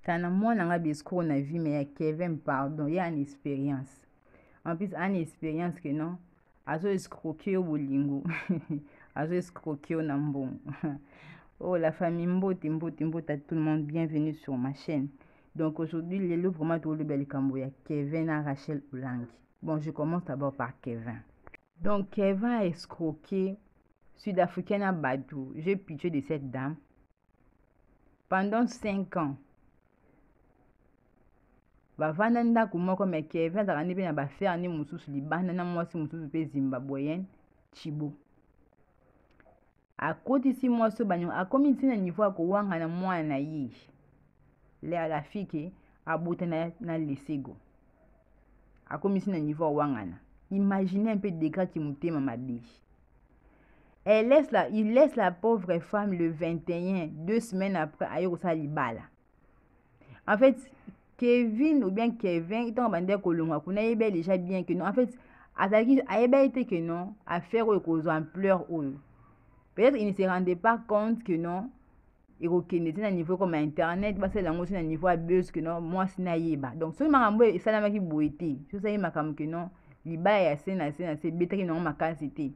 Tana mwana nga bisco na vie mais ya Kevin pardon, il y a une expérience. En plus, une expérience que non, azo escroquer au bolingo. Azo escroquer au nambon. Oh la famille mbote à tout le monde, bienvenue sur ma chaîne. Donc aujourd'hui, les lots vraiment tout le bel cambo ya Kevin à Rachel Olangi. Bon, je commence d'abord par Kevin. Donc Kevin a escroqué Sud-Africaine à Badou. J'ai pitié de cette dame. Pendant 5 ans. Bavanda ndako moko me Kevin azalaka nde mpe na bafere nde mosusu libanda na mwasi mosusu mpe zimbabwéenne Chibo. Akotisi mwasi banyo akomi ntina na niveau ya kowanga na mwana na ye. Le la fille ke abota na lesego. Akomi ntina na niveau ya wangana. Imaginez un peu dégâts qui mutema mabe. Il laisse la pauvre femme le 21, 2 semaines après ayo kosala libala. En fait, Kevin ou bien Kevin, tant bande kolonga kuna yebe déjà bien que non. En fait, azaki ayeba été que non, affaire ou cause ampleur ou. Peut-être il ne se rendait pas compte que non, il reconnaissait un niveau comme internet, parce que là aussi un niveau à buzz que non, moi c'est naïba. Donc ce makambo et ça n'a qui boité. Je sais makam que non, liba ya c'est bête que non makasité.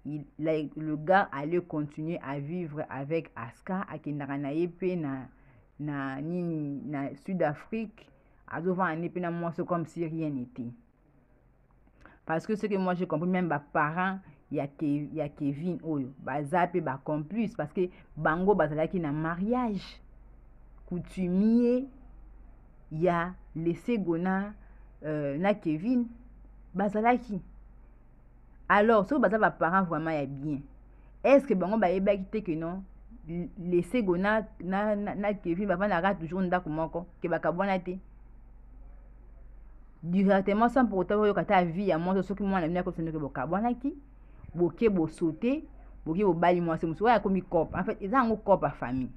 Le gars allait continuer à vivre avec Aska à Kindaranaye pe na Sud-Afrique, azova un épée na moi c'est comme si rien n'était. Parce que ce que moi j'ai compris, même mes parents, il y a Kevin oyo bazape ba complice parce que bango bazalaki na mariage coutumier, il y a laissé gona na Kevin bazalaki. Alors ce bazaba parents vraiment est bien. Est-ce que bango ba yeba kité que non laissé gona na Kevin baba na toujours ndako moko ke bakabona te directement sans pour autant yoka ta vie ya moi soki mwana na ko sene ke bakabona ki boke bo sauter boke bo bali moi c'est muso ya komi cop en fait ils ont cop à famille.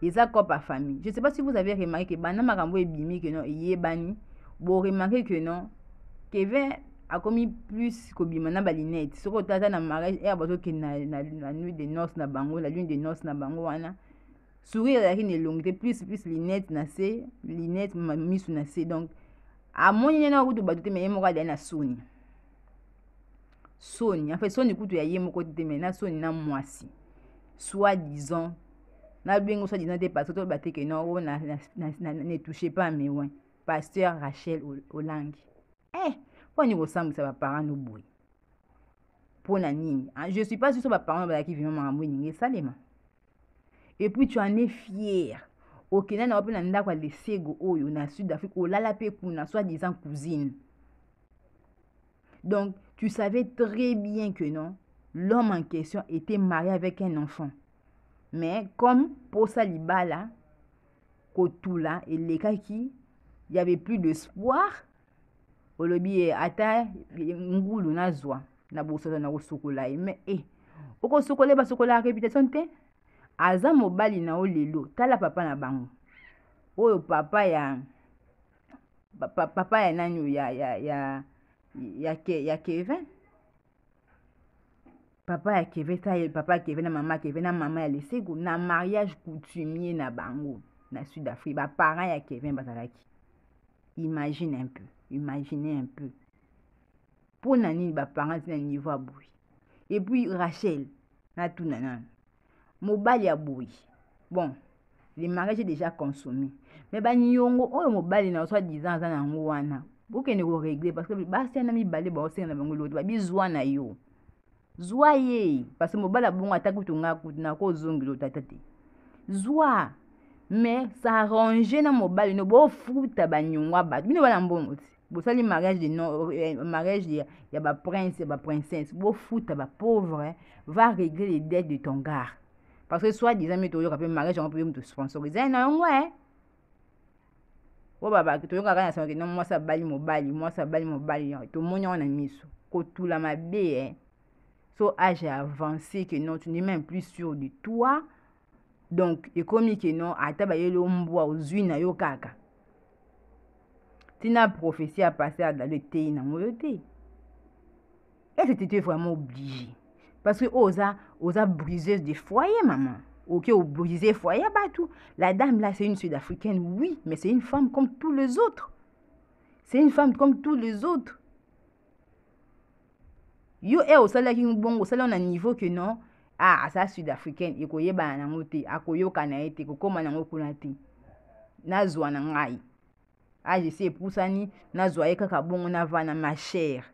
Ils ont cop à famille. Je sais pas si vous avez remarqué que bana makambo ebimi que non yebani bo remarquer que non Kevin a commis plus que bimana balinette. Ce que tata na mariage et abazo ke na nuit de noces na bango, la lune de noces na bango wana. Sourire la ne longue plus linette na se, linette misu na se. Donc a moni na kutu batu te me yemo ka na Sony. Sony, en fait Sony kutu ya yemo ko te me na Sony na mwasi. Soit disant na bengo soit disant te parce que to batte que non ne touchez pas mais ouais. Pasteur Rachel Olangi. Pour nous ressemble ça va parents nous boy. Pour nani, je suis pas sûr que mes parents qui vivent maman ninge salema. Et puis tu en es fier. OK, na na na ndako laisser go oyo na Sud-Afrique o lala pe kuna soit disant cousine. Donc, tu savais très bien que non, l'homme en question était marié avec un enfant. Mais comme pour Salibala, Kotula et les kaki, il y avait plus d'espoir. Olobi ata ngulu na zwa na bosoto na kosokola mais oko sokola ba sokola réputation te aza mobali na olelo tala papa na bango oyo papa ya nani ya Kevin papa ya Kevin papa Kevin na mama ya lesego na mariage coutumier na bango na Sud-Afrique ba parents ya Kevin bazalaki. Imaginez un peu. Pour nani ba parents na niveau à boui. Et puis Rachel na tout nanan. Mobali ya boui. Bon, le mariage est déjà consommé. Mais ba nyongo oyo mobali na soit 10 ans za na ngwana. Boke ne ko régler parce que ba se na mi balé ba osenga na bango loto ba bizwa na yo. Zwa ye parce que mobali abongo atakutu ngaku na ko zongilo tatate. Zwa mais ça arrange na mobali no bo futa banyongwa ba bino bana mbongo bo sali mariage de non mariage ya ba prince ya ba princesse bo futa ba pauvre va régler les dettes de ton gars parce que soit disant mais to yo ka pe mariage on peut me sponsoriser non ouais o baba to yo ka kana sa que non moi ça bali mobali to monyo na miso ko tula mabe so âge avancé que non tu n'es même plus sûr de toi. Donc, et comme que non, ata ba yelo mbwa ozui na yo kaka. Tina prophétie a passé dans le thé na moyoté. Et c'était vraiment obligé. Parce que osa briseuse de foyer maman. ok, au briser foyer, bah tout. La dame là, c'est une Sud-Africaine, oui, mais c'est une femme comme tous les autres. C'est une femme comme tous les autres. Yo au salaire qui bon au salaire on a niveau que non. Ah, ça Sud-Africaine, et koye ba na ngote, akoyo kana ete ko koma na ngokuna te. Na zwa na ngai. Ah, je sais pour ça ni na zwa ye kaka bongo na vana ma chère.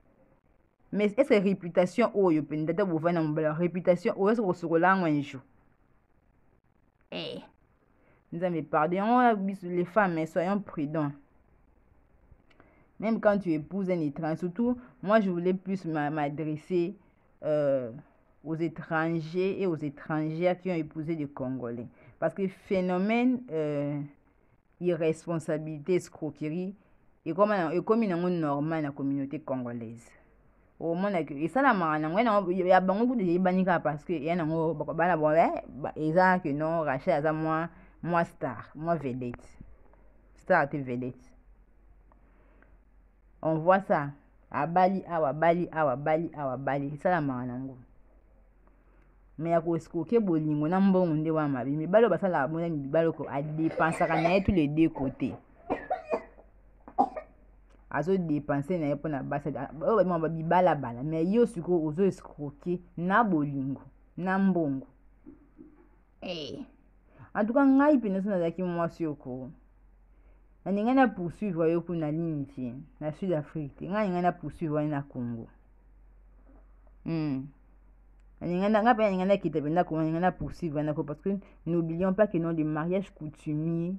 Mais est-ce que réputation oyo pendata bo vana mbala réputation oyo est-ce que sokola ngwenjo? Eh. Nous avons pardon les femmes, mais soyons prudents. Même quand tu épouses un étranger, surtout, moi je voulais plus m'adresser aux étrangers et aux étrangères qui ont épousé des Congolais. Parce que phénomène irresponsabilité, escroquerie, et comme il y a normal dans la communauté congolaise. Au moins, et ça, la marana, il y a beaucoup de banika parce que il y a un et que non, Rachel, moi star, moi vedette. Star, t'es vedette. On voit ça à Bali, awa Bali, awa Bali, awa Bali. C'est ça la maranango. Mais à cause que bolingo na mbongo nde wa mabi. Mais balo basa la mona ni balo ko a dépenser na tous les deux côtés. Azo dépenser na pour na basa. Oh ba ba bibala bala. Mais yo suko ozo escroquer na bolingo, na mbongo. Eh. En tout cas ngai pena sana zaki mwasi yoko. Na ningana poursuivre yo kuna ligne ti na Sud-Afrique. Ngai poursuivre na Congo. Ningana quitter na Congo, ningana poursuivre na Congo parce que n'oublions pas que non le mariage coutumier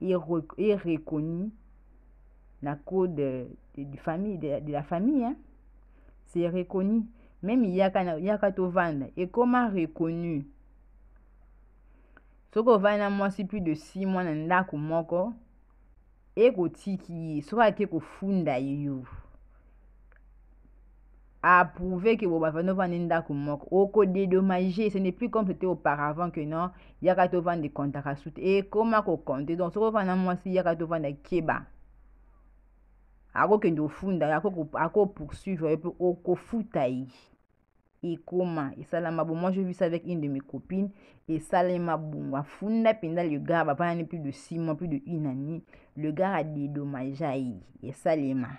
est reconnu na code de famille de la famille hein. C'est reconnu. Même yaka to vendre et comment reconnu. Soko vana moi si plus de 6 mois na ndako moko et kotiki soka ke ko funda yo a prouvé que boba vano vendre ndako moko oko dédommager, ce n'est plus comme c'était auparavant que non yaka to vendre des contrats à soute et comment ko compter donc soko vana moi si yaka to vendre keba ako kendo funda ako poursuivre et puis oko futai et comment et ça la mabo moi j'ai vu ça avec une de mes copines et ça la mabo funda pendant le gars va pas plus de 6 mois plus de 1 année le gars a dédommagé et ça les mains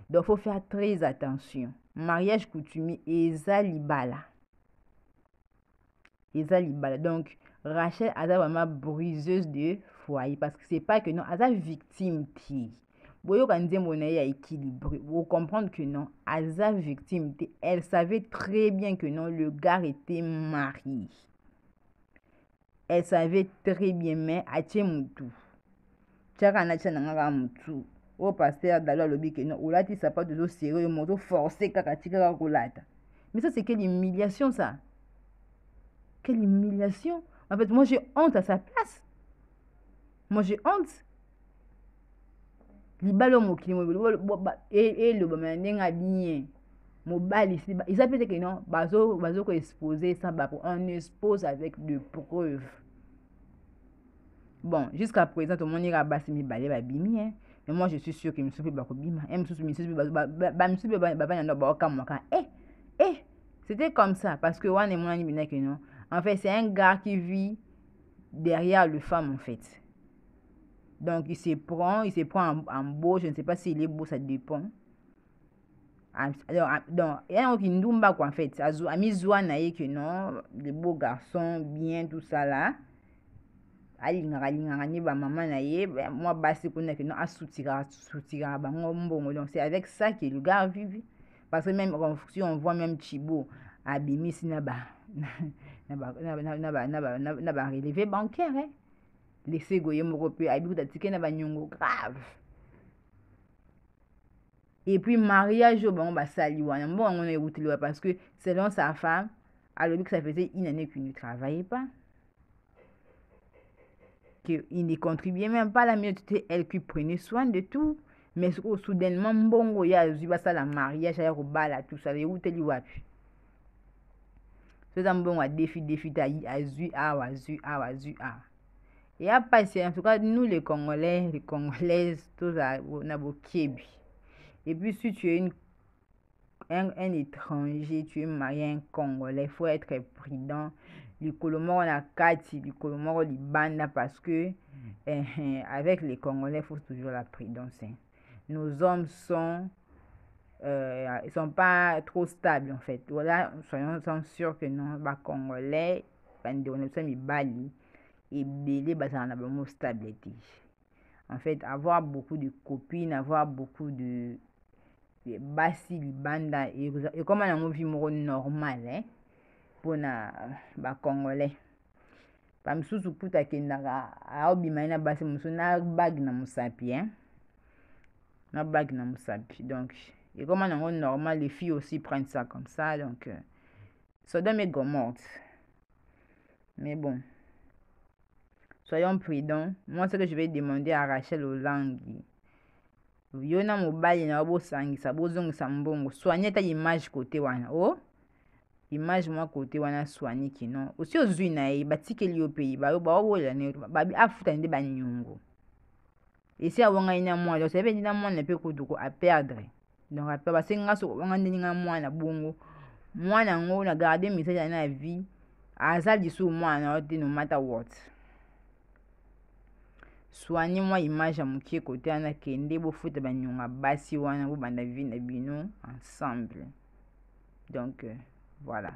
donc faut faire très attention mariage coutumier ezalibala donc Rachel a vraiment briseuse de foyer parce que c'est pas que non elle victime ti boyo kanze mona ya équilibré vous comprendre que non elle victime ti elle savait très bien que non le gars était marié elle savait très bien mais atie mutu chaka na chana ngaka mutu au pasteur dalo lobi que non olati sapato zo serré moto forcé kaka tika kolata mais ça c'est quelle humiliation ça, quelle humiliation. En fait moi j'ai honte à sa place, moi j'ai honte libalo mokili et le bamandinga bien mobali ils appellent que non bazo ko exposer ça ba on expose avec de preuves. Bon jusqu'à présent tout le monde ira basi mi balé ba bimi hein. Mais moi je suis sûr que monsieur ba ko bima et monsieur c'était comme ça parce que one et mon ami que non en fait c'est un gars qui vit derrière le femme en fait. Donc il se prend en beau, je ne sais pas s'il est beau, ça dépend. Alors donc il y a un qui nous quoi en fait, ami Zouana que non, les beaux garçons bien tout ça là. Alinga ni ba maman na ye, moi basi kuna que non a soutira ba ngombo donc c'est avec ça que le gars vit parce que même si on voit même Chibo abimi si na ba relevé bancaire hein. Laissez goyer mon repère à bout d'attiquer na banyongo grave et puis mariage bon bah sali wana bon on est route parce que selon sa femme alors que ça faisait 1 année qu'il ne travaillait pas qu'il ne contribuait même pas à la mieuxté elle qui prenait soin de tout mais soudainement bongo ya zuba ça la mariage ya robala tout ça les route li wapi c'est un bon défi azu et après, en tout cas, nous les Congolais, les Congolaises, tous on a beau kébi. Et puis, si tu es un étranger, tu es marié un Congolais, il faut être prudent. likolo moko na kati likolo moko libanda parce que avec les Congolais il faut toujours la prudence, hein. Nos hommes ils sont pas trop stables en fait. Voilà, soyons sûrs que non, les Congolais, mibali et belé bazana na bango stabilité. En fait, avoir beaucoup de copines, avoir beaucoup de basi libanda et comment on vit normal, hein, pour na ba Congolais. Pa misusu kuta kendaka aobima na basi musu na bag na musapi, hein, na bag na musapi. Donc et comment on normal, les filles aussi prennent ça comme ça, donc Sodome et Gomorrhe. Mais bon, soyons prudents. Moi, ce que je vais demander à Rachel Olangi, yona mobali na bosangisa bozongisa mbongo, soigne ta image côté wana. Oh, image moi côté wana soigne kino. Aussi ozui na ye batikeli yo pays ba wola ne ba afuta nde banyungu. Et si awanga ina moi, donc ça veut dire mwana pe kutuko a perdre. Donc après basenga so wanga ndinga mwana bongo. Mwana ngo na garder message na vie. Azali sou mwana ote no matter what. Soignez-moi image à mokie côté ana kende bo foot banyunga basi wana bo banda vie na bino ensemble. Donc voilà.